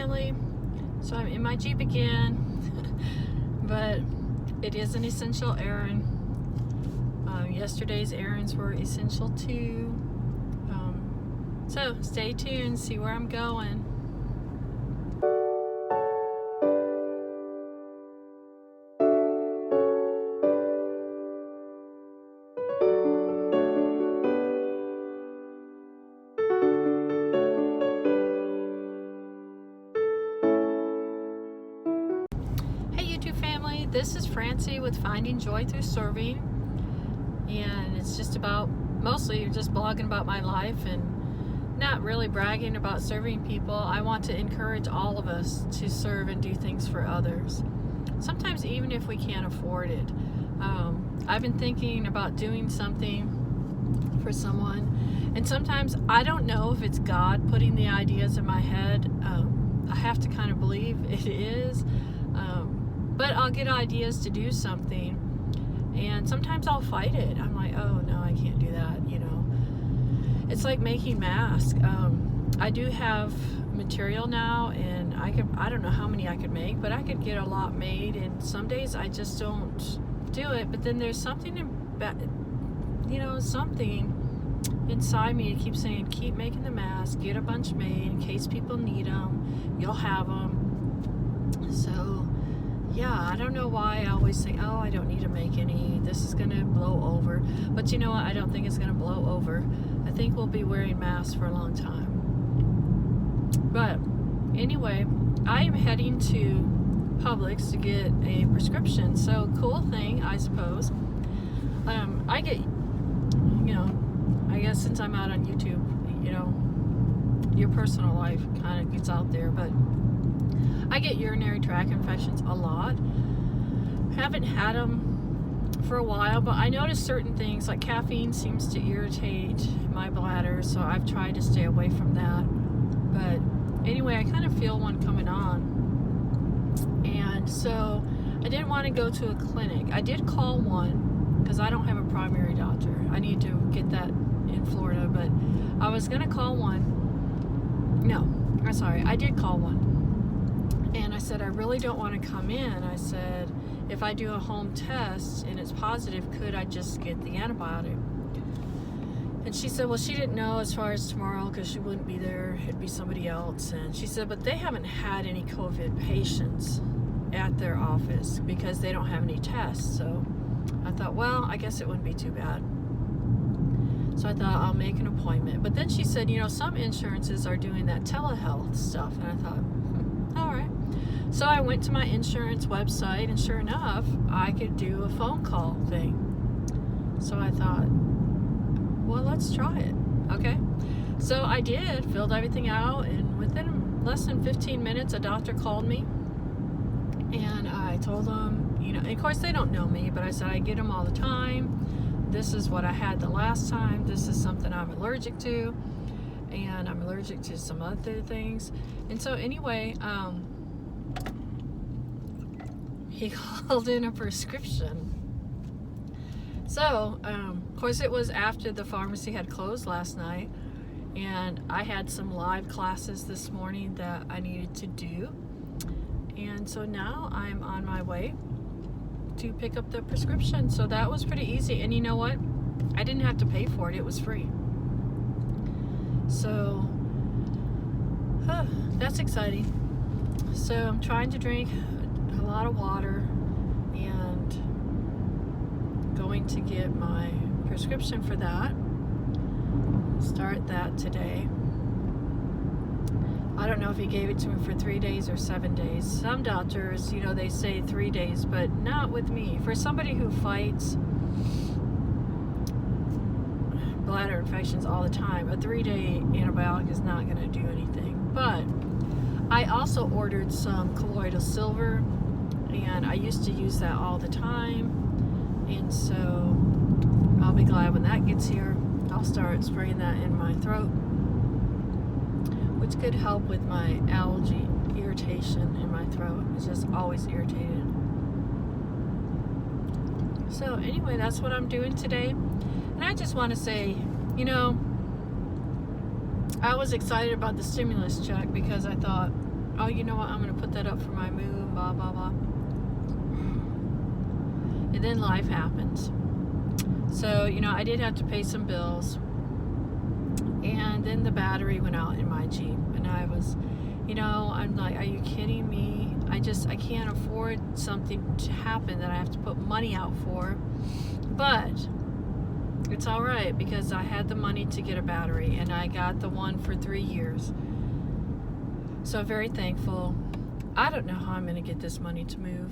family. So I'm in my Jeep again, but it is an essential errand. Yesterday's errands were essential too. So stay tuned, see where I'm going. This is Francie with Finding Joy Through Serving, and it's just about, mostly just blogging about my life and not really bragging about serving people. I want to encourage all of us to serve and do things for others, sometimes even if we can't afford it. I've been thinking about doing something for someone, and sometimes I don't know if it's God putting the ideas in my head. I have to kind of believe it is. But I'll get ideas to do something, and sometimes I'll fight it. I'm like, oh no, I can't do that, you know. It's like making masks. I do have material now, and I don't know how many I could make, but I could get a lot made, and some days I just don't do it. But then there's something something inside me that keeps saying, keep making the masks, get a bunch made in case people need them, you'll have them. So yeah, I don't know why I always think, oh, I don't need to make any, this is going to blow over. But you know what? I don't think it's going to blow over. I think we'll be wearing masks for a long time. But anyway, I am heading to Publix to get a prescription. So cool thing, I suppose. I get, I guess since I'm out on YouTube, your personal life kind of gets out there, but I get urinary tract infections a lot. Haven't had them for a while, but I noticed certain things like caffeine seems to irritate my bladder, so I've tried to stay away from that. But anyway, I kind of feel one coming on, and so I didn't want to go to a clinic. I did call one because I don't have a primary doctor. I need to get that in Florida, but I was going to call one. No, I'm sorry, I did call one. And I said, I really don't want to come in. I said, if I do a home test and it's positive, could I just get the antibiotic? And she said, well, she didn't know as far as tomorrow because she wouldn't be there. It'd be somebody else. And she said, but they haven't had any COVID patients at their office because they don't have any tests. So I thought, well, I guess it wouldn't be too bad. So I thought I'll make an appointment. But then she said, some insurances are doing that telehealth stuff. And I thought, all right. So I went to my insurance website, and sure enough, I could do a phone call thing. So I thought, well, let's try it. Okay. So I did, filled everything out, and within less than 15 minutes, a doctor called me. And I told them, and of course they don't know me, but I said I get them all the time. This is what I had the last time. This is something I'm allergic to. And I'm allergic to some other things. And so anyway, he called in a prescription. So, of course it was after the pharmacy had closed last night, and I had some live classes this morning that I needed to do. And so now I'm on my way to pick up the prescription. So that was pretty easy. And you know what? I didn't have to pay for it. It was free. So that's exciting. So I'm trying to drink a lot of water and going to get my prescription for that. Start that today. I don't know if he gave it to me for 3 days or 7 days. Some doctors, they say 3 days, but not with me. For somebody who fights bladder infections all the time, a 3-day antibiotic is not going to do anything. But I also ordered some colloidal silver, and I used to use that all the time, and so I'll be glad when that gets here. I'll start spraying that in my throat, which could help with my allergy irritation in my throat. It's just always irritated. So anyway, that's what I'm doing today. And I just want to say, I was excited about the stimulus check because I thought, oh, you know what, I'm going to put that up for my move, blah, blah, blah. And then life happens. So, I did have to pay some bills. And then the battery went out in my Jeep. And I was, I'm like, are you kidding me? I can't afford something to happen that I have to put money out for. But it's all right because I had the money to get a battery. And I got the one for 3 years. So I'm very thankful. I don't know how I'm going to get this money to move.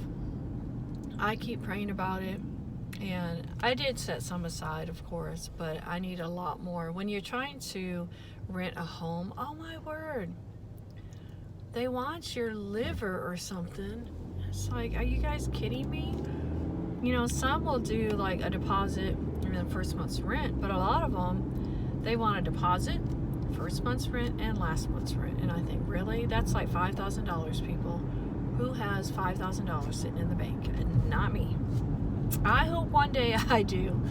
I keep praying about it. And I did set some aside, of course, but I need a lot more. When you're trying to rent a home, oh my word, they want your liver or something. It's like, are you guys kidding me? Some will do like a deposit and then first month's rent, but a lot of them, they want a deposit, first month's rent, and last month's rent. And I think, really? That's like $5,000, people. Who has $5,000 sitting in the bank? And not me. I hope one day I do,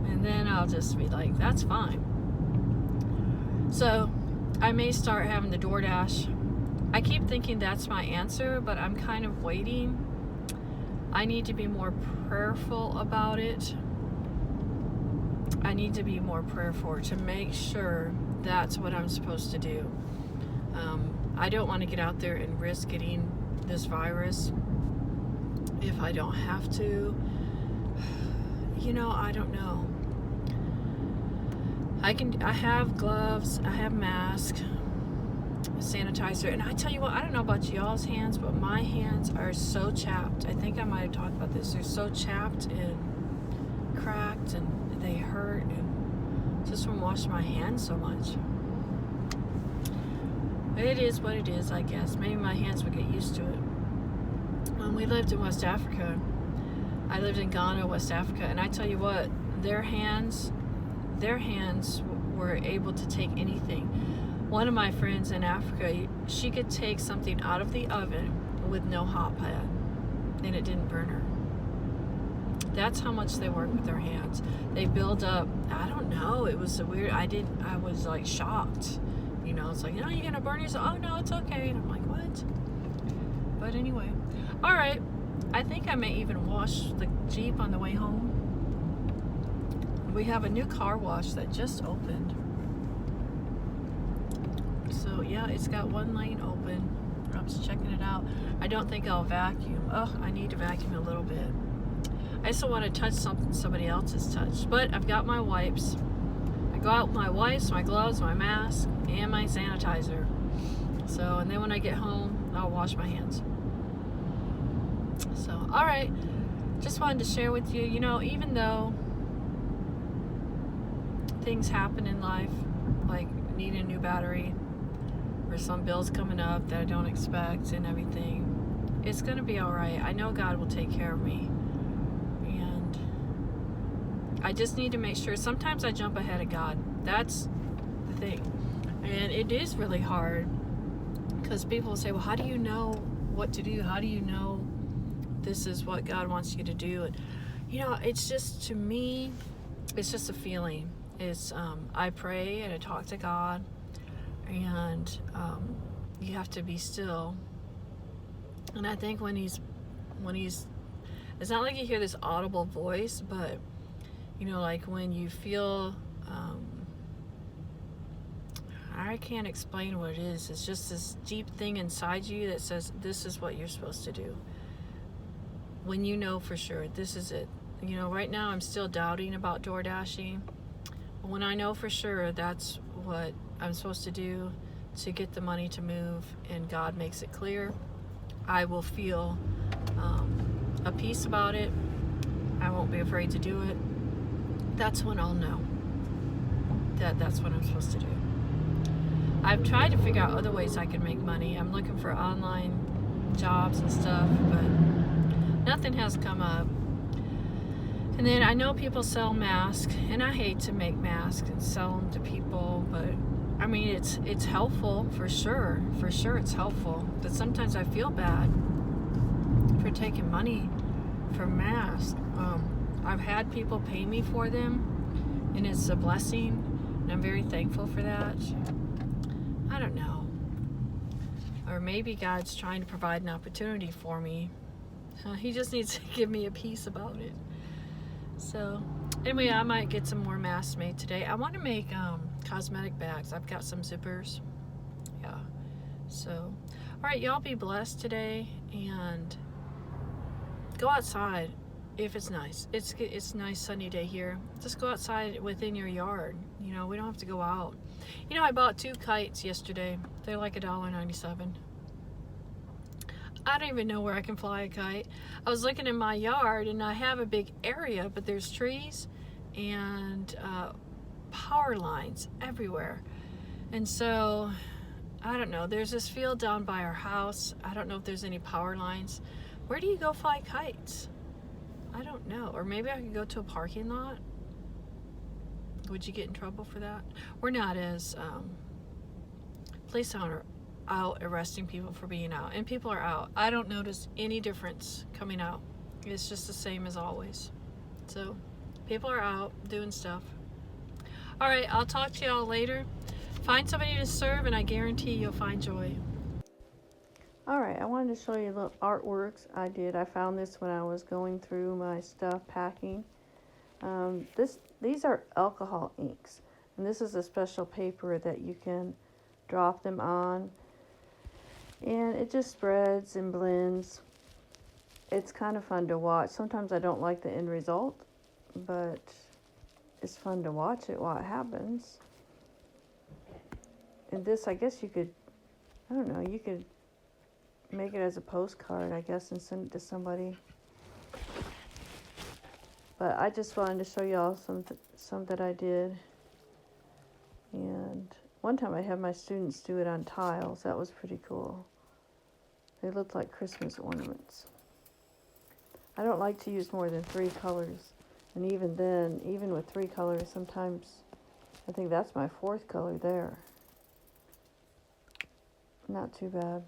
and then I'll just be like, that's fine. So I may start having the DoorDash. I keep thinking that's my answer, but I'm kind of waiting. I need to be more prayerful about it. I need to be more prayerful to make sure that's what I'm supposed to do. I don't want to get out there and risk getting this virus if I don't have to. I don't know. I have gloves, I have mask, sanitizer, and I tell you what, I don't know about y'all's hands, but my hands are so chapped. I think I might have talked about this. They're so chapped and cracked, and they hurt, and just from washing my hands so much. It is what it is, I guess. Maybe my hands would get used to it. When we lived in West Africa, I lived in Ghana, West Africa, and I tell you what, their hands were able to take anything. One of my friends in Africa, she could take something out of the oven with no hot pad, and it didn't burn her. That's how much they work with their hands. They build up, I don't know, it was I was like shocked. It's like, you're gonna burn yourself? Oh no, it's okay. And I'm like, what? But anyway, all right. I think I may even wash the Jeep on the way home. We have a new car wash that just opened. So yeah, it's got one lane open. I'm just checking it out. I don't think I'll vacuum. Oh, I need to vacuum a little bit. I just don't want to touch something somebody else has touched. But I've got my wipes. I go out with my wipes, my gloves, my mask, and my sanitizer. So, and then when I get home, I'll wash my hands. So, all right. Just wanted to share with you, even though things happen in life, like needing a new battery or some bills coming up that I don't expect and everything, it's going to be all right. I know God will take care of me. And I just need to make sure. Sometimes I jump ahead of God. That's the thing. And it is really hard because people say, well, how do you know what to do? How do you know this is what God wants you to do? And it's just, to me, it's just a feeling. It's I pray and I talk to God, and you have to be still. And I think when he's it's not like you hear this audible voice, but like when you feel I can't explain what it is. It's just this deep thing inside you that says this is what you're supposed to do. When you know for sure this is it. Right now I'm still doubting about DoorDashing. But when I know for sure that's what I'm supposed to do to get the money to move, and God makes it clear, I will feel a peace about it. I won't be afraid to do it. That's when I'll know that that's what I'm supposed to do. I've tried to figure out other ways I can make money. I'm looking for online jobs and stuff, but nothing has come up. And then I know people sell masks, and I hate to make masks and sell them to people, but I mean, it's helpful for sure. For sure it's helpful. But sometimes I feel bad for taking money for masks. I've had people pay me for them, and it's a blessing, and I'm very thankful for that. I don't know. Or maybe God's trying to provide an opportunity for me. He just needs to give me a peace about it. So, anyway, I might get some more masks made today. I want to make cosmetic bags. I've got some zippers. Yeah. So, all right, y'all be blessed today and go outside if it's nice. It's a nice sunny day here. Just go outside within your yard. You know, we don't have to go out. You know, I bought 2 kites yesterday. They're like $1.97. I don't even know where I can fly a kite. I was looking in my yard and I have a big area, but there's trees and power lines everywhere. And so, I don't know. There's this field down by our house. I don't know if there's any power lines. Where do you go fly kites? I don't know. Or maybe I could go to a parking lot. Would you get in trouble for that? We're not as police are out arresting people for being out, and people are out. I don't notice any difference coming out. It's just the same as always. So people are out doing stuff. All right, I'll talk to y'all later. Find somebody to serve and I guarantee you'll find joy. All right, I wanted to show you little artworks I did. I found this when I was going through my stuff packing. These are alcohol inks, and this is a special paper that you can drop them on, and it just spreads and blends. It's kind of fun to watch. Sometimes I don't like the end result, but it's fun to watch it while it happens. And this, I guess you could, I don't know, you could make it as a postcard, I guess, and send it to somebody. But I just wanted to show y'all some that I did. And one time I had my students do it on tiles. That was pretty cool. They looked like Christmas ornaments. I don't like to use more than 3 colors. And even then, even with 3 colors, sometimes I think that's my 4th color there. Not too bad.